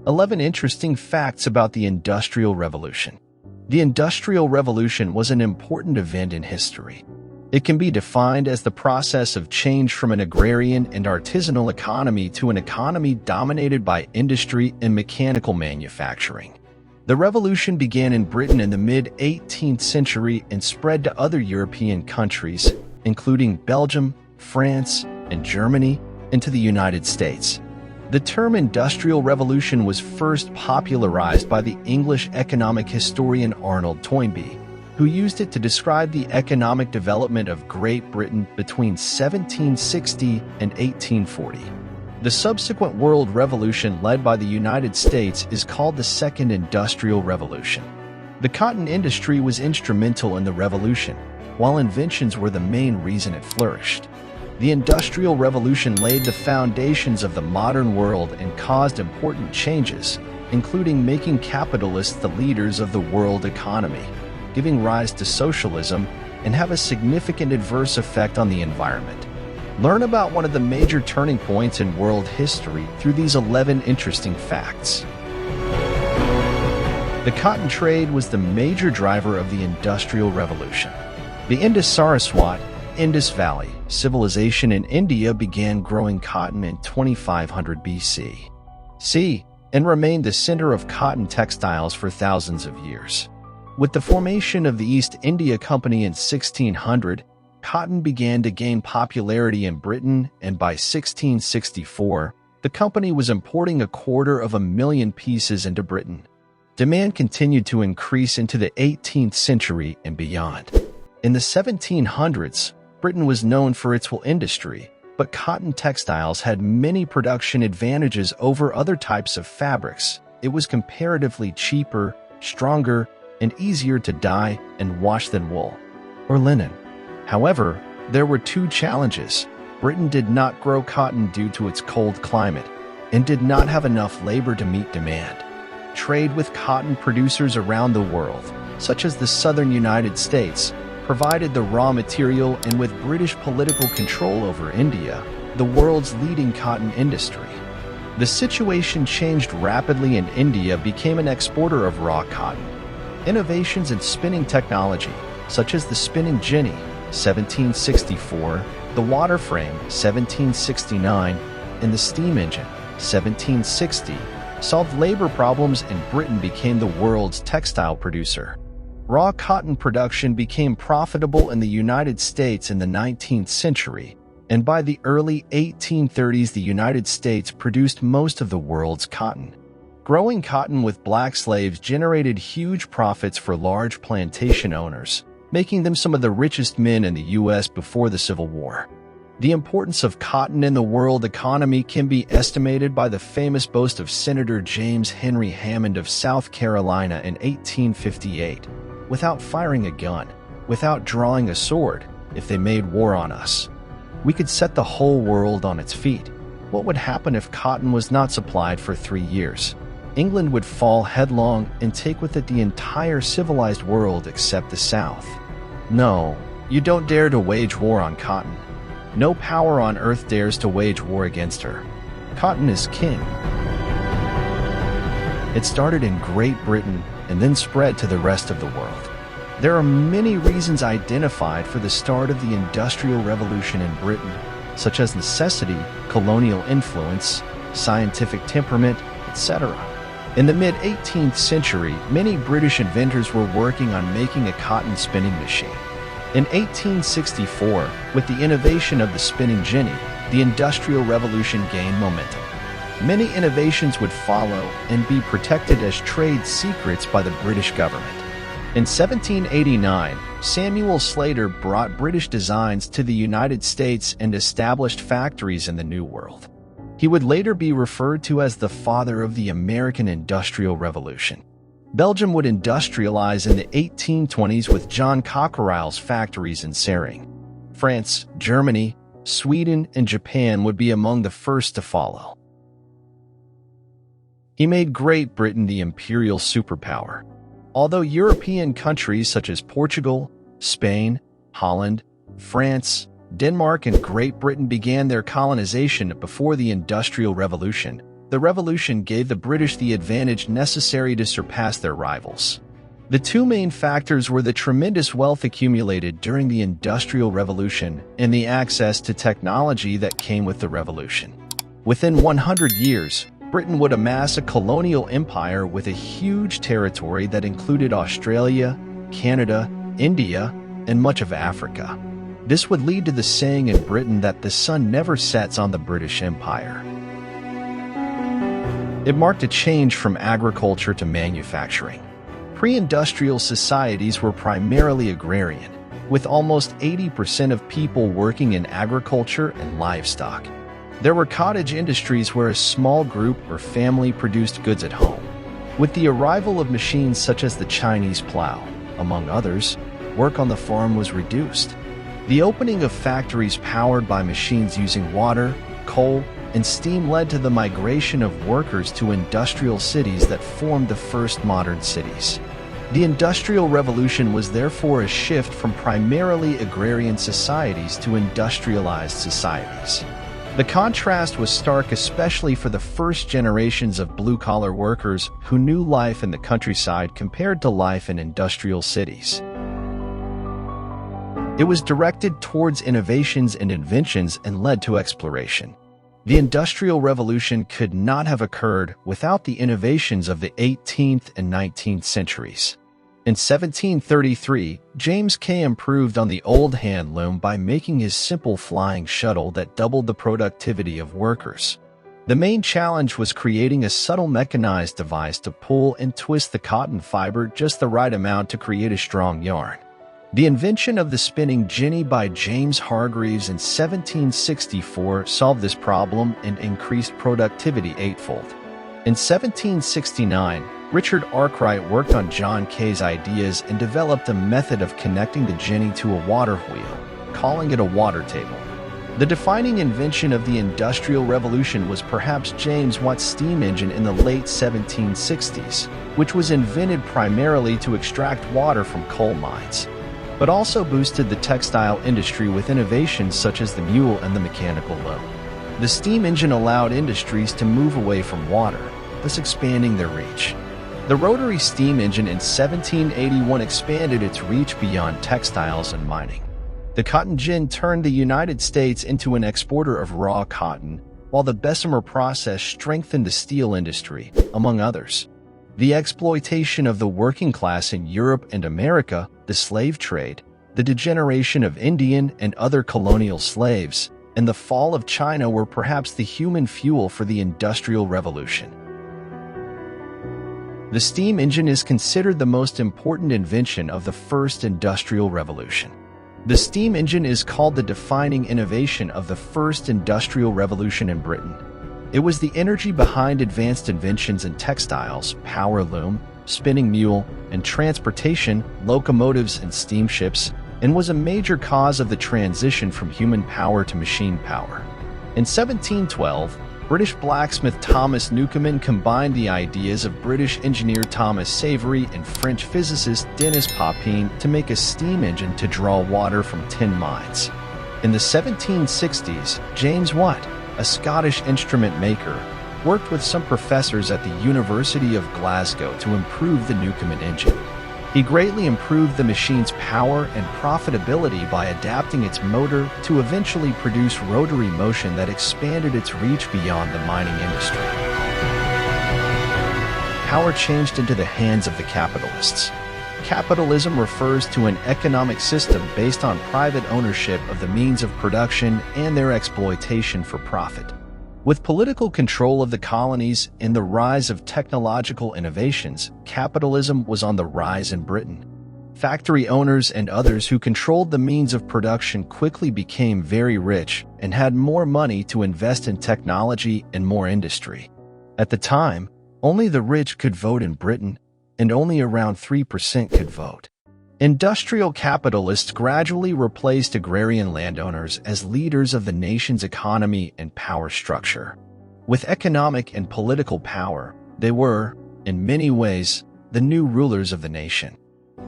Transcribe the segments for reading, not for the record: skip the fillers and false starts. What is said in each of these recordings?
11 interesting facts about the Industrial Revolution. The Industrial Revolution was an important event in history. It can be defined as the process of change from an agrarian and artisanal economy to an economy dominated by industry and mechanical manufacturing. The revolution began in Britain in the mid-18th century and spread to other European countries, including Belgium, France, and Germany, and to the United States. The term Industrial Revolution was first popularized by the English economic historian Arnold Toynbee, who used it to describe the economic development of Great Britain between 1760 and 1840. The subsequent World Revolution led by the United States is called the Second Industrial Revolution. The cotton industry was instrumental in the revolution, while inventions were the main reason it flourished. The Industrial Revolution laid the foundations of the modern world and caused important changes, including making capitalists the leaders of the world economy, giving rise to socialism, and have a significant adverse effect on the environment. Learn about one of the major turning points in world history through these 11 interesting facts. The cotton trade was the major driver of the Industrial Revolution. The Indus-Saraswat, Indus Valley civilization in India began growing cotton in 2500 BC, and remained the center of cotton textiles for thousands of years. With the formation of the East India Company in 1600, cotton began to gain popularity in Britain, and by 1664, the company was importing 250,000 pieces into Britain. Demand continued to increase into the 18th century and beyond. In the 1700s, Britain was known for its wool industry, but cotton textiles had many production advantages over other types of fabrics. It was comparatively cheaper, stronger, and easier to dye and wash than wool or linen. However, there were two challenges. Britain did not grow cotton due to its cold climate and did not have enough labor to meet demand. Trade with cotton producers around the world, such as the southern United States, provided the raw material, and with British political control over India, the world's leading cotton industry. The situation changed rapidly and India became an exporter of raw cotton. Innovations in spinning technology, such as the spinning jenny, 1764, the water frame, 1769, and the steam engine, 1760, solved labor problems and Britain became the world's textile producer. Raw cotton production became profitable in the United States in the 19th century, and by the early 1830s the United States produced most of the world's cotton. Growing cotton with black slaves generated huge profits for large plantation owners, making them some of the richest men in the U.S. before the Civil War. The importance of cotton in the world economy can be estimated by the famous boast of Senator James Henry Hammond of South Carolina in 1858. Without firing a gun, without drawing a sword, if they made war on us, we could set the whole world on its feet. What would happen if cotton was not supplied for 3 years? England would fall headlong and take with it the entire civilized world except the South. No, you don't dare to wage war on cotton. No power on earth dares to wage war against her. Cotton is king. It started in Great Britain and then spread to the rest of the world. There are many reasons identified for the start of the Industrial Revolution in Britain, such as necessity, colonial influence, scientific temperament, etc. In the mid-18th century, many British inventors were working on making a cotton spinning machine. In 1864, with the innovation of the spinning jenny, the Industrial Revolution gained momentum. Many innovations would follow and be protected as trade secrets by the British government. In 1789, Samuel Slater brought British designs to the United States and established factories in the New World. He would later be referred to as the father of the American Industrial Revolution. Belgium would industrialize in the 1820s with John Cockerill's factories in Sering. France, Germany, Sweden, and Japan would be among the first to follow. He made Great Britain the imperial superpower. Although European countries such as Portugal, Spain, Holland, France, Denmark, and Great Britain began their colonization before the Industrial Revolution, the revolution gave the British the advantage necessary to surpass their rivals. The two main factors were the tremendous wealth accumulated during the Industrial Revolution and the access to technology that came with the revolution. Within 100 years, Britain would amass a colonial empire with a huge territory that included Australia, Canada, India, and much of Africa. This would lead to the saying in Britain that the sun never sets on the British Empire. It marked a change from agriculture to manufacturing. Pre-industrial societies were primarily agrarian, with almost 80% of people working in agriculture and livestock. There were cottage industries where a small group or family produced goods at home. With the arrival of machines such as the Chinese plow, among others, work on the farm was reduced. The opening of factories powered by machines using water, coal, and steam led to the migration of workers to industrial cities that formed the first modern cities. The Industrial Revolution was therefore a shift from primarily agrarian societies to industrialized societies. The contrast was stark, especially for the first generations of blue-collar workers who knew life in the countryside compared to life in industrial cities. It was directed towards innovations and inventions and led to exploration. The Industrial Revolution could not have occurred without the innovations of the 18th and 19th centuries. In 1733, James Kay improved on the old hand loom by making his simple flying shuttle that doubled the productivity of workers. The main challenge was creating a subtle mechanized device to pull and twist the cotton fiber just the right amount to create a strong yarn. The invention of the spinning jenny by James Hargreaves in 1764 solved this problem and increased productivity eightfold. In 1769, Richard Arkwright worked on John Kay's ideas and developed a method of connecting the jenny to a water wheel, calling it a water table. The defining invention of the Industrial Revolution was perhaps James Watt's steam engine in the late 1760s, which was invented primarily to extract water from coal mines, but also boosted the textile industry with innovations such as the mule and the mechanical loom. The steam engine allowed industries to move away from water, thus expanding their reach. The rotary steam engine in 1781 expanded its reach beyond textiles and mining. The cotton gin turned the United States into an exporter of raw cotton, while the Bessemer process strengthened the steel industry, among others. The exploitation of the working class in Europe and America, the slave trade, the degeneration of Indian and other colonial slaves, and the fall of China were perhaps the human fuel for the Industrial Revolution. The steam engine is considered the most important invention of the first Industrial Revolution. The steam engine is called the defining innovation of the first Industrial Revolution in Britain. It was the energy behind advanced inventions in textiles, power loom, spinning mule, and transportation, locomotives and steamships, and was a major cause of the transition from human power to machine power. In 1712, British blacksmith Thomas Newcomen combined the ideas of British engineer Thomas Savery and French physicist Denis Papin to make a steam engine to draw water from tin mines. In the 1760s, James Watt, a Scottish instrument maker, worked with some professors at the University of Glasgow to improve the Newcomen engine. He greatly improved the machine's power and profitability by adapting its motor to eventually produce rotary motion that expanded its reach beyond the mining industry. Power changed into the hands of the capitalists. Capitalism refers to an economic system based on private ownership of the means of production and their exploitation for profit. With political control of the colonies and the rise of technological innovations, capitalism was on the rise in Britain. Factory owners and others who controlled the means of production quickly became very rich and had more money to invest in technology and more industry. At the time, only the rich could vote in Britain, and only around 3% could vote. Industrial capitalists gradually replaced agrarian landowners as leaders of the nation's economy and power structure. With economic and political power, they were, in many ways, the new rulers of the nation.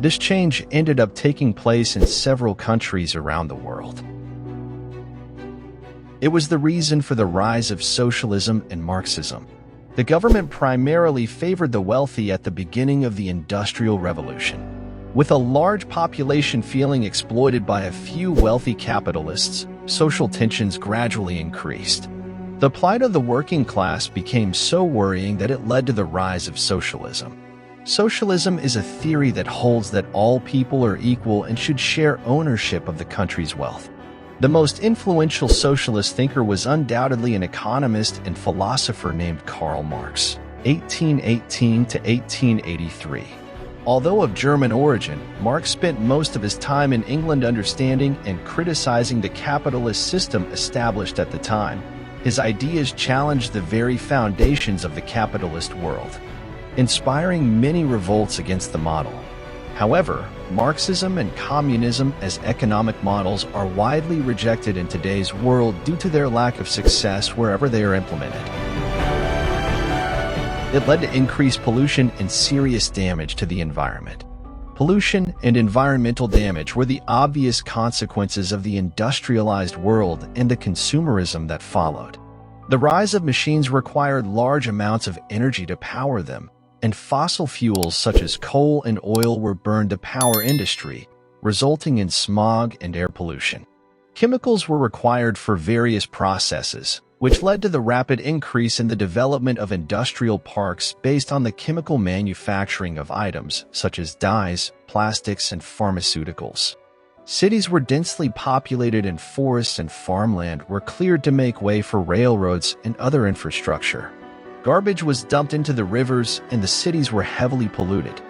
This change ended up taking place in several countries around the world. It was the reason for the rise of socialism and Marxism. The government primarily favored the wealthy at the beginning of the Industrial Revolution. With a large population feeling exploited by a few wealthy capitalists, social tensions gradually increased. The plight of the working class became so worrying that it led to the rise of socialism. Socialism is a theory that holds that all people are equal and should share ownership of the country's wealth. The most influential socialist thinker was undoubtedly an economist and philosopher named Karl Marx, 1818 to 1883. Although of German origin, Marx spent most of his time in England understanding and criticizing the capitalist system established at the time. His ideas challenged the very foundations of the capitalist world, inspiring many revolts against the model. However, Marxism and communism as economic models are widely rejected in today's world due to their lack of success wherever they are implemented. It led to increased pollution and serious damage to the environment. Pollution and environmental damage were the obvious consequences of the industrialized world and the consumerism that followed. The rise of machines required large amounts of energy to power them, and fossil fuels such as coal and oil were burned to power industry, resulting in smog and air pollution. Chemicals were required for various processes, which led to the rapid increase in the development of industrial parks based on the chemical manufacturing of items such as dyes, plastics, and pharmaceuticals. Cities were densely populated and forests and farmland were cleared to make way for railroads and other infrastructure. Garbage was dumped into the rivers and the cities were heavily polluted.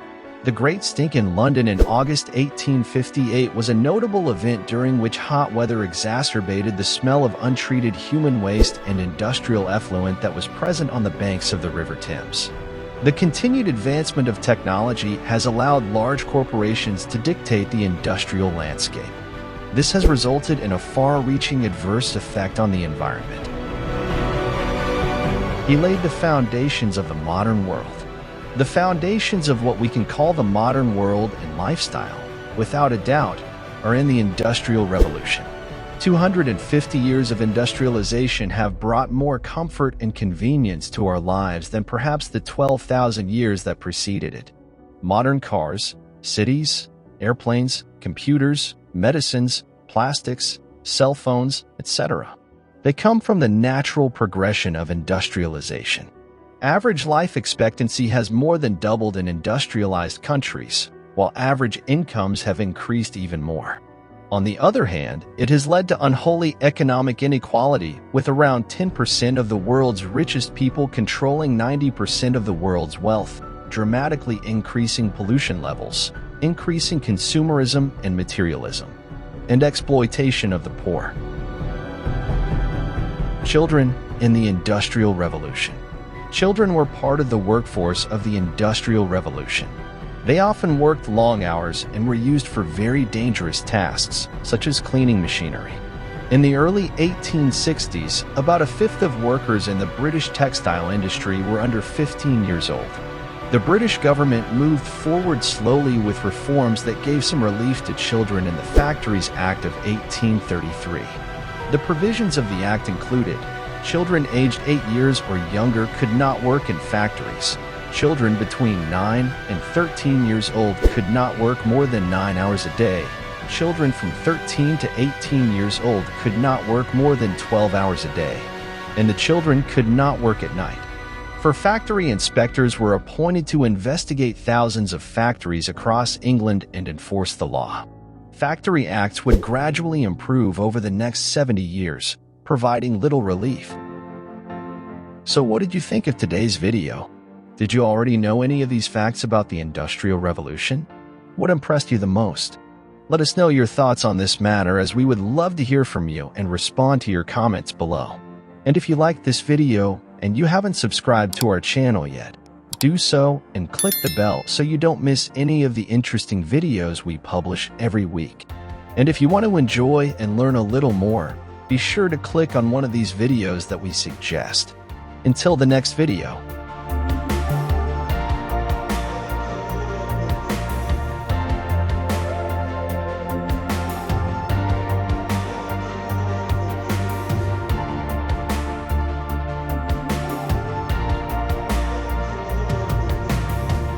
The Great Stink in London in August 1858 was a notable event during which hot weather exacerbated the smell of untreated human waste and industrial effluent that was present on the banks of the River Thames. The continued advancement of technology has allowed large corporations to dictate the industrial landscape. This has resulted in a far-reaching adverse effect on the environment. He laid the foundations of the modern world. The foundations of what we can call the modern world and lifestyle, without a doubt, are in the Industrial Revolution. 250 years of industrialization have brought more comfort and convenience to our lives than perhaps the 12,000 years that preceded it. Modern cars, cities, airplanes, computers, medicines, plastics, cell phones, etc. They come from the natural progression of industrialization. Average life expectancy has more than doubled in industrialized countries, while average incomes have increased even more. On the other hand, it has led to unholy economic inequality, with around 10% of the world's richest people controlling 90% of the world's wealth, dramatically increasing pollution levels, increasing consumerism and materialism, and exploitation of the poor. Children in the Industrial Revolution. Children were part of the workforce of the Industrial Revolution. They often worked long hours and were used for very dangerous tasks, such as cleaning machinery. In the early 1860s, about a fifth of workers in the British textile industry were under 15 years old. The British government moved forward slowly with reforms that gave some relief to children in the Factories Act of 1833. The provisions of the act included: children aged 8 years or younger could not work in factories. Children between 9 and 13 years old could not work more than 9 hours a day. Children from 13 to 18 years old could not work more than 12 hours a day. And the children could not work at night. For factory inspectors were appointed to investigate thousands of factories across England and enforce the law. Factory acts would gradually improve over the next 70 years, providing little relief. So what did you think of today's video? Did you already know any of these facts about the Industrial Revolution? What impressed you the most? Let us know your thoughts on this matter, as we would love to hear from you and respond to your comments below. And if you liked this video and you haven't subscribed to our channel yet, do so and click the bell so you don't miss any of the interesting videos we publish every week. And if you want to enjoy and learn a little more, be sure to click on one of these videos that we suggest. Until the next video.